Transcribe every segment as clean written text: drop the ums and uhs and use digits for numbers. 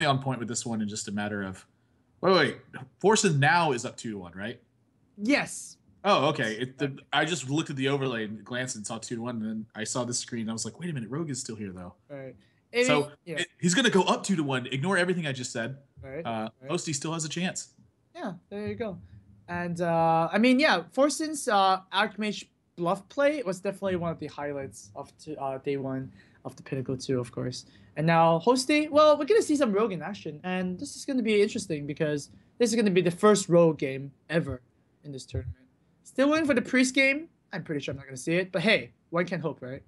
definitely on point with this one in just a matter of. Wait. Forsen now is up 2-1, right? Yes. Oh, okay. I just looked at the overlay and glanced and saw 2-1, and then I saw this screen. And I was like, wait a minute, Rogue is still here though. All right. So he's gonna go up 2-1. Ignore everything I just said. Right. Hosty still has a chance. Yeah, there you go. And I mean, yeah, Forsen's Archmage bluff play was definitely one of the highlights of day one of the Pinnacle 2, of course. And now Hosty, well, we're gonna see some Rogue in action, and this is gonna be interesting because this is gonna be the first Rogue game ever in this tournament. Still waiting for the priest game. I'm pretty sure I'm not gonna see it, but hey, one can hope, right?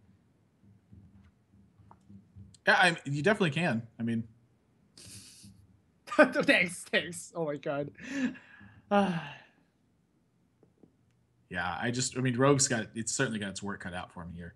Yeah, you definitely can. I mean, thanks. Oh my god. Yeah, I mean, Rogue's it's certainly got its work cut out for him here.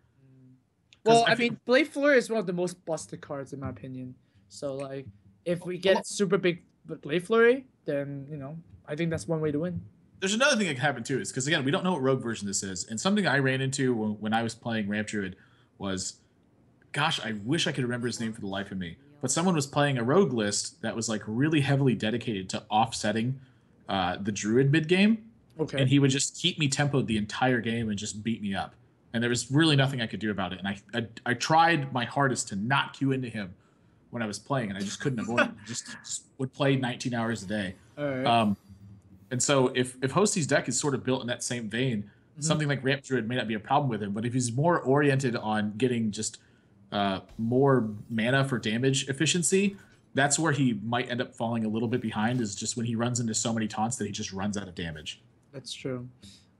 Well, I mean, Blade Flurry is one of the most busted cards in my opinion. So, like, if we get super big Blade Flurry, then, you know, I think that's one way to win. There's another thing that can happen, too, is because, again, we don't know what Rogue version this is. And something I ran into when I was playing Ramp Druid was, gosh, I wish I could remember his name for the life of me. But someone was playing a Rogue list that was, like, really heavily dedicated to offsetting the Druid mid-game. Okay. And he would just keep me tempoed the entire game and just beat me up. And there was really nothing I could do about it. And I tried my hardest to not queue into him when I was playing, and I just couldn't avoid it. Just would play 19 hours a day. All right. And so if Hosty's deck is sort of built in that same vein, something like Ramp Druid may not be a problem with him. But if he's more oriented on getting just more mana for damage efficiency, that's where he might end up falling a little bit behind, is just when he runs into so many taunts that he just runs out of damage. That's true.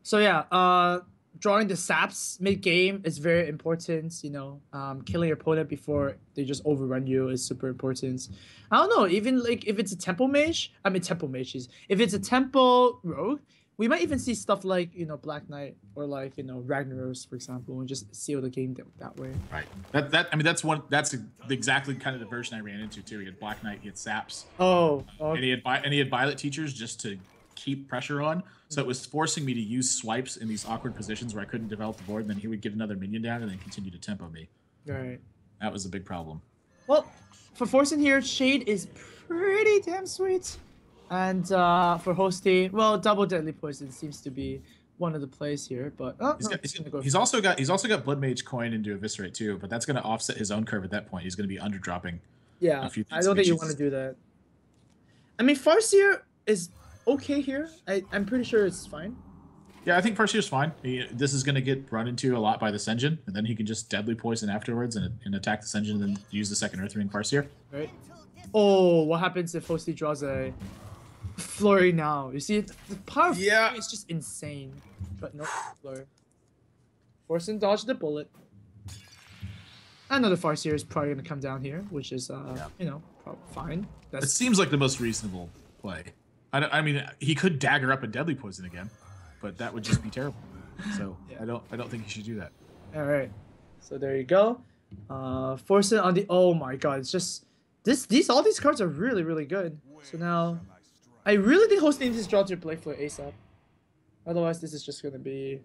So yeah, drawing the saps mid-game is very important. You know, killing your opponent before they just overrun you is super important. I don't know, even like if it's a tempo mage, if it's a tempo rogue, we might even see stuff like, you know, Black Knight or like, you know, Ragnaros, for example, and just seal the game that way. Right. That's exactly kind of the version I ran into too. He had Black Knight, he had saps. Oh. And he had Violet Teachers just to keep pressure on. So it was forcing me to use swipes in these awkward positions where I couldn't develop the board, and then he would get another minion down and then continue to tempo me. Right. That was a big problem. Well, for Forsen here, Shade is pretty damn sweet. And for Hosty, well, double Deadly Poison seems to be one of the plays here, but he's also got Blood Mage coin into Eviscerate too, but that's going to offset his own curve at that point. He's going to be underdropping. Yeah, I don't think you want to do that. I mean, Farseer is okay here. I'm pretty sure it's fine. Yeah, I think Farseer's fine. This is going to get run into a lot by the Sen'jin, and then he can just Deadly Poison afterwards and attack the Sen'jin and then use the second Earth Ring Farseer. Right. Oh, what happens if Hosty draws a Flurry now? You see, the power of Flurry is just insane. But no Flurry. Forsen dodged the bullet. Another Farseer is probably going to come down here, which is, you know, fine. It seems like the most reasonable play. I mean, he could dagger up a Deadly Poison again, but that would just be terrible. So I don't think he should do that. All right. So there you go. Forsen on the. Oh my God! It's just all these cards are really, really good. So now, I really think Hosty needs to draw to play for ASAP. Otherwise, this is just gonna be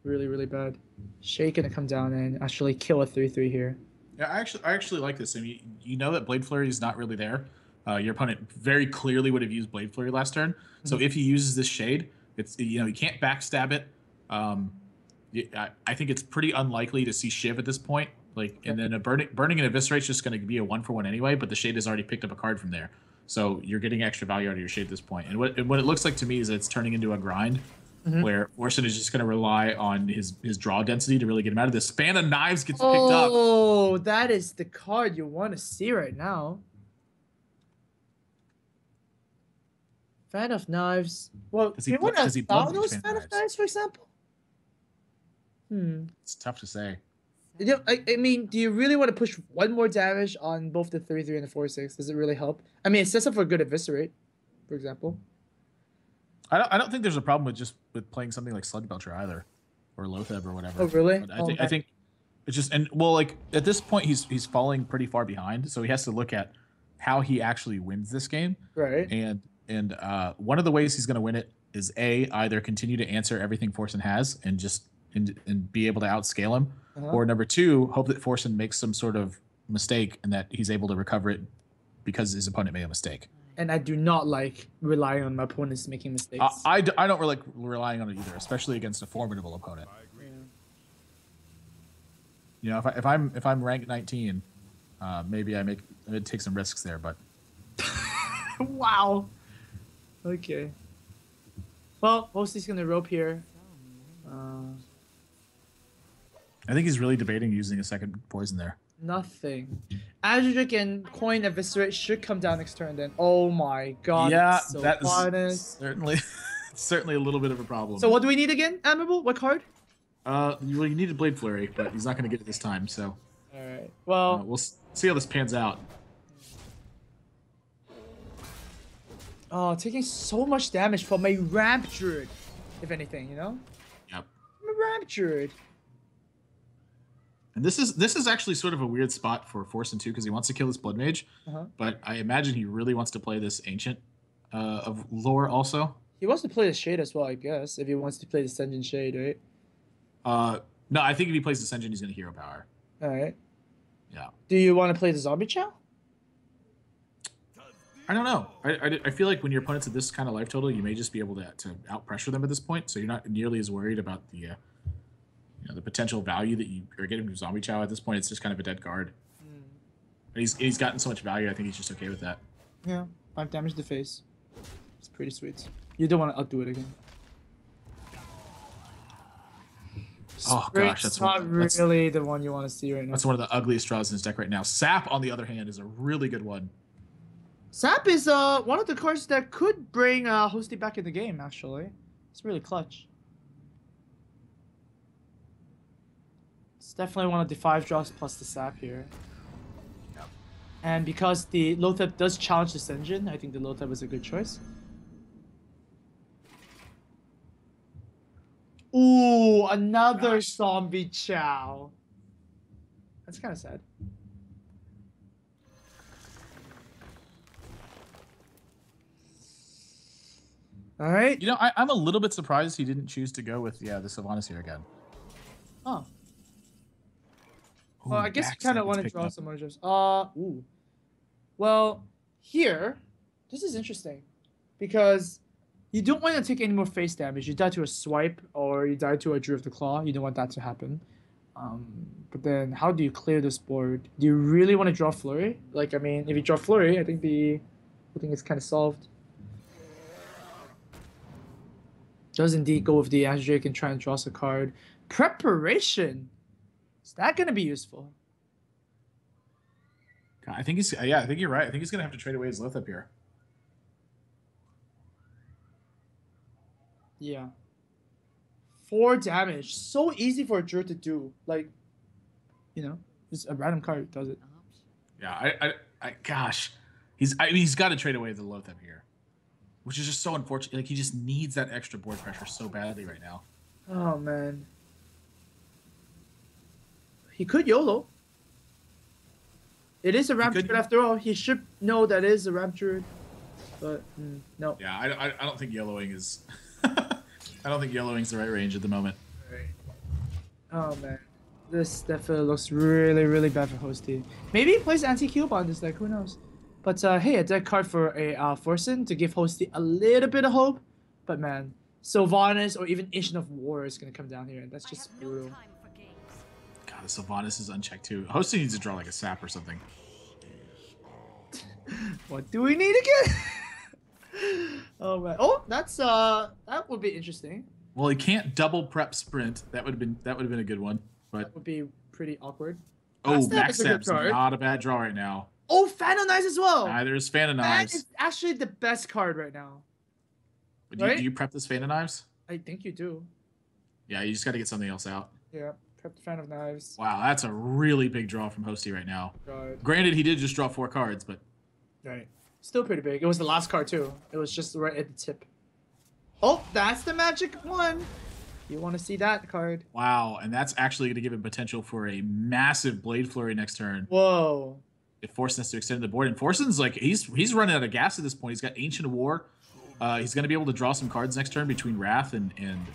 really, really bad. Shade gonna come down and actually kill a 3/3 here. Yeah, I actually like this. I mean, you know that Blade Flurry is not really there. Your opponent very clearly would have used Blade Flurry last turn. So if he uses this Shade, it's, you know, you can't backstab it. I think it's pretty unlikely to see Shiv at this point. Like, and then a burning and Eviscerate is just going to be a 1-for-1 anyway. But the Shade has already picked up a card from there, so you're getting extra value out of your Shade at this point. And what it looks like to me is that it's turning into a grind, where Forsen is just going to rely on his draw density to really get him out of this. Span of Knives gets picked up. Oh, that is the card you want to see right now. Fan of Knives. Well, do you want to follow those Fan of Knives, for example? It's tough to say. I mean, do you really want to push one more damage on both the 3/3 and the 4/6? Does it really help? I mean, it sets up for a good Eviscerate, for example. I don't think there's a problem with playing something like Sludge Belcher either, or Lotheb or whatever. Oh, really? I think it's just, and well, like at this point he's falling pretty far behind, so he has to look at how he actually wins this game. Right. And one of the ways he's going to win it is either continue to answer everything Forsen has and just and be able to outscale him, or number two, hope that Forsen makes some sort of mistake and that he's able to recover it because his opponent made a mistake. And I do not like relying on my opponents making mistakes. I don't really like relying on it either, especially against a formidable opponent. Yeah. You know, if I'm ranked 19, maybe I take some risks there, but Wow. Okay. Well, Hosty's gonna rope here. I think he's really debating using a second poison there. Nothing. Azuric and Coin Eviscerate should come down next turn then. Oh my god. Yeah, so that is certainly. certainly a little bit of a problem. So what do we need again, Admirable? What card? Well, you need a Blade Flurry, but he's not going to get it this time, so. Alright. Well, we'll see how this pans out. oh, taking so much damage from a Ramp Druid, if anything, you know? Yep. I'm a Ramp Druid. And this is actually sort of a weird spot for Forsen too, because he wants to kill this Blood Mage, but I imagine he really wants to play this Ancient of lore also. He wants to play the Shade as well, I guess, if he wants to play the Ascension Shade, right? No, I think if he plays Ascension, he's going to Hero Power. Alright. Yeah. Do you want to play the Zombie Chow? I don't know. I feel like when your opponent's at this kind of life total, you may just be able to out pressure them at this point, so you're not nearly as worried about the the potential value that you are getting from Zombie Chow at this point. It's just kind of a dead card. But he's gotten so much value. I think he's just okay with that. Yeah, 5 damage to the face. It's pretty sweet. You don't want to outdo it again. Oh gosh, that's not really the one you want to see right now. That's one of the ugliest draws in his deck right now. Sap, on the other hand, is a really good one. Sap is one of the cards that could bring Hosty back in the game. Actually, it's really clutch. It's definitely one of the 5 draws plus the Sap here. Yep. And because the Lothep does challenge this engine, I think the Lothep is a good choice. Ooh, another Zombie Chow. That's kind of sad. All right. You know, I'm a little bit surprised he didn't choose to go with the Sylvanas here again. Oh. Ooh, Well, I guess you kind of want to draw some more jobs. Ooh. Well, here, this is interesting because you don't want to take any more face damage. You die to a swipe or you die to a Druid of the Claw. You don't want that to happen. But then, how do you clear this board? Do you really want to draw Flurry? Like, I mean, if you draw Flurry, I think the whole thing is kind of solved. Does indeed go with the Azuric and try and draw us a card. Preparation. Is that going to be useful? I think he's I think you're right. I think he's gonna have to trade away his Lothep here. Yeah. 4 damage. So easy for a Druid to do. Like, you know, just a random card does it. Yeah, gosh, he's got to trade away the Lothep here, which is just so unfortunate. Like, he just needs that extra board pressure so badly right now. Oh man. He could YOLO. It is a Ramp Druid after all. He should know that it is a Ramp Druid. But, no. Yeah, I don't think YOLOing is... I don't think YOLOing's the right range at the moment. Right. Oh, man. This definitely looks really, really bad for Hosty. Maybe he plays anti-Cube on this deck. Who knows? But, hey, a deck card for a Forsen to give Hosty a little bit of hope. But, man, Sylvanas or even Ancient of War is going to come down here. And that's just brutal. God, the Sylvanas is unchecked too. Hosty needs to draw like a Sap or something. What do we need again? Oh man! Oh, that's that would be interesting. Well, he can't double prep sprint. That would have been a good one. But that would be pretty awkward. Oh, Backstab's not a bad draw right now. Oh, Phantom Eyes as well. There's Phantom Knives. That is actually the best card right now. Do you prep this Phantom Knives? I think you do. Yeah, you just got to get something else out. Yeah. Prep the Phantom Knives. Wow, that's a really big draw from Hosty right now. God. Granted, he did just draw 4 cards, but... Right. Still pretty big. It was the last card, too. It was just right at the tip. Oh, that's the magic one. You want to see that card. Wow, and that's actually going to give him potential for a massive Blade Flurry next turn. Whoa. If Forsen has to extend the board. And Forsen's like, he's running out of gas at this point. He's got Ancient of War. He's going to be able to draw some cards next turn between Wrath and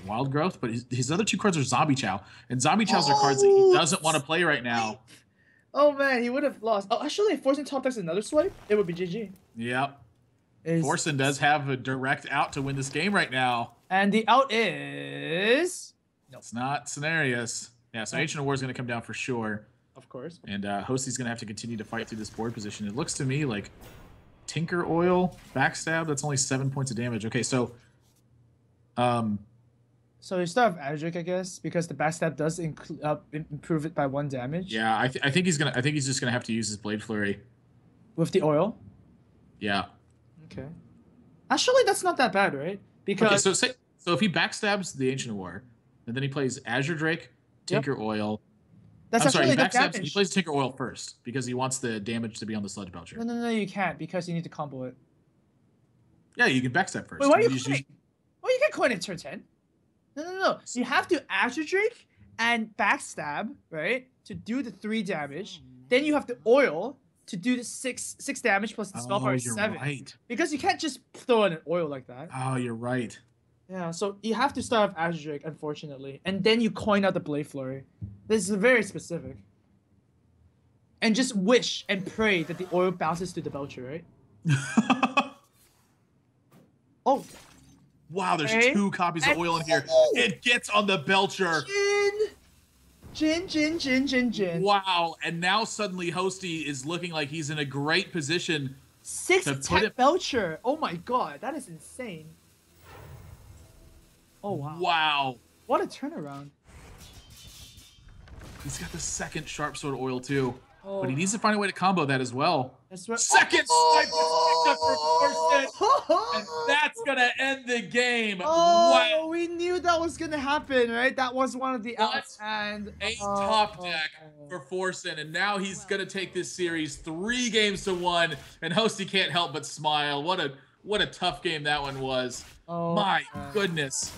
Wild Growth, but his other 2 cards are Zombie Chow. And Zombie Chows are cards that he doesn't want to play right now. Oh man, he would have lost. Oh, actually, if Forsen top decks another swipe, it would be GG. Yep. Is Forsen does have a direct out to win this game right now. and the out is It's not Cenarius. Yeah, so Ancient of War is going to come down for sure. of course. And Hosty's going to have to continue to fight through this board position. It looks to me like Tinker Oil, Backstab, that's only 7 points of damage. Okay, so... So you start with Adric, I guess, because the backstab does improve it by 1 damage. Yeah, I think he's just gonna have to use his Blade Flurry. With the oil? Yeah. Okay. Actually, that's not that bad, right? Because okay, so if he backstabs the Ancient of War, and then he plays Azure Drake, Tinker Oil... That's I'm sorry, he backstabs. backstabs. He plays Tinker Oil first because he wants the damage to be on the Sludge Belcher. No, you can't because you need to combo it. Yeah, you can backstab first. Wait, why are you quitting? Well, you can quit in turn 10. No. You have to Azure Drake and backstab, right, to do the 3 damage. Then you have to oil to do the 6 damage plus the spell power 7. Right. Because you can't just throw in an oil like that. Oh, you're right. Yeah, so you have to start with Azure Drake, unfortunately, and then you coin out the Blade Flurry. This is very specific. And just wish and pray that the oil bounces to the Belcher, right? Oh. Wow, there's 2 copies of oil in here. It gets on the Belcher. Jin. Wow, and now suddenly Hosty is looking like he's in a great position. 6 attack Belcher. Oh my god, that is insane. Oh wow. Wow. What a turnaround. He's got the 2nd Sharp Sword oil too. Oh. But he needs to find a way to combo that as well. That's right. 2nd swipe is picked up for Forsen, and that's gonna end the game. Wow. We knew that was gonna happen, right? That was one of the outs, and a top deck for Forsen, and now he's gonna take this series 3 games to 1, and Hosty can't help but smile. What a tough game that one was. Oh my goodness.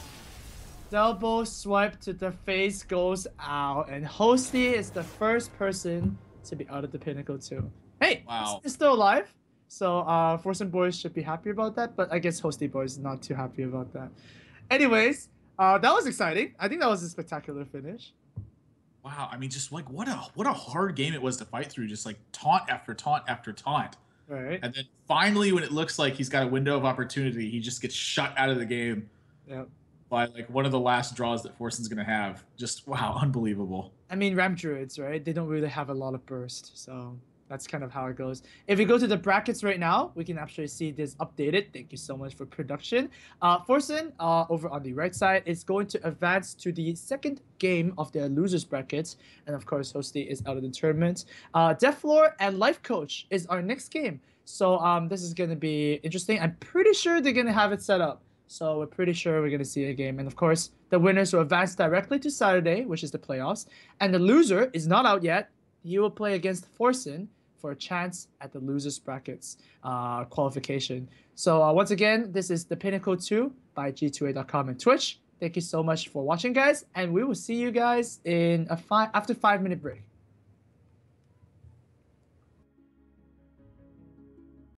Double swipe to the face goes out, and Hosty is the first person to be out of the Pinnacle too. Hey, wow. It's still alive. So Forsen boys should be happy about that, but I guess Hosty boys not too happy about that. Anyways, that was exciting. I think that was a spectacular finish. Wow, I mean, just like what a hard game it was to fight through, just like taunt after taunt after taunt. Right. And then finally, when it looks like he's got a window of opportunity, he just gets shut out of the game. Yep. By like one of the last draws that Forsen's gonna have. Just wow, unbelievable. I mean, Ramp Druids, right? They don't really have a lot of burst, so that's kind of how it goes. If we go to the brackets right now, we can actually see this updated. Thank you so much for production. Forsen, over on the right side, is going to advance to the 2nd game of their losers brackets, and of course, Hosty is out of the tournament. Deathlore and Life Coach is our next game, so this is gonna be interesting. I'm pretty sure they're gonna have it set up. So we're pretty sure we're going to see a game. And of course, the winners will advance directly to Saturday, which is the playoffs. And the loser is not out yet. He will play against Forsen for a chance at the losers brackets qualification. So once again, this is the Pinnacle 2 by G2A.com and Twitch. Thank you so much for watching, guys. And we will see you guys in after 5-minute break.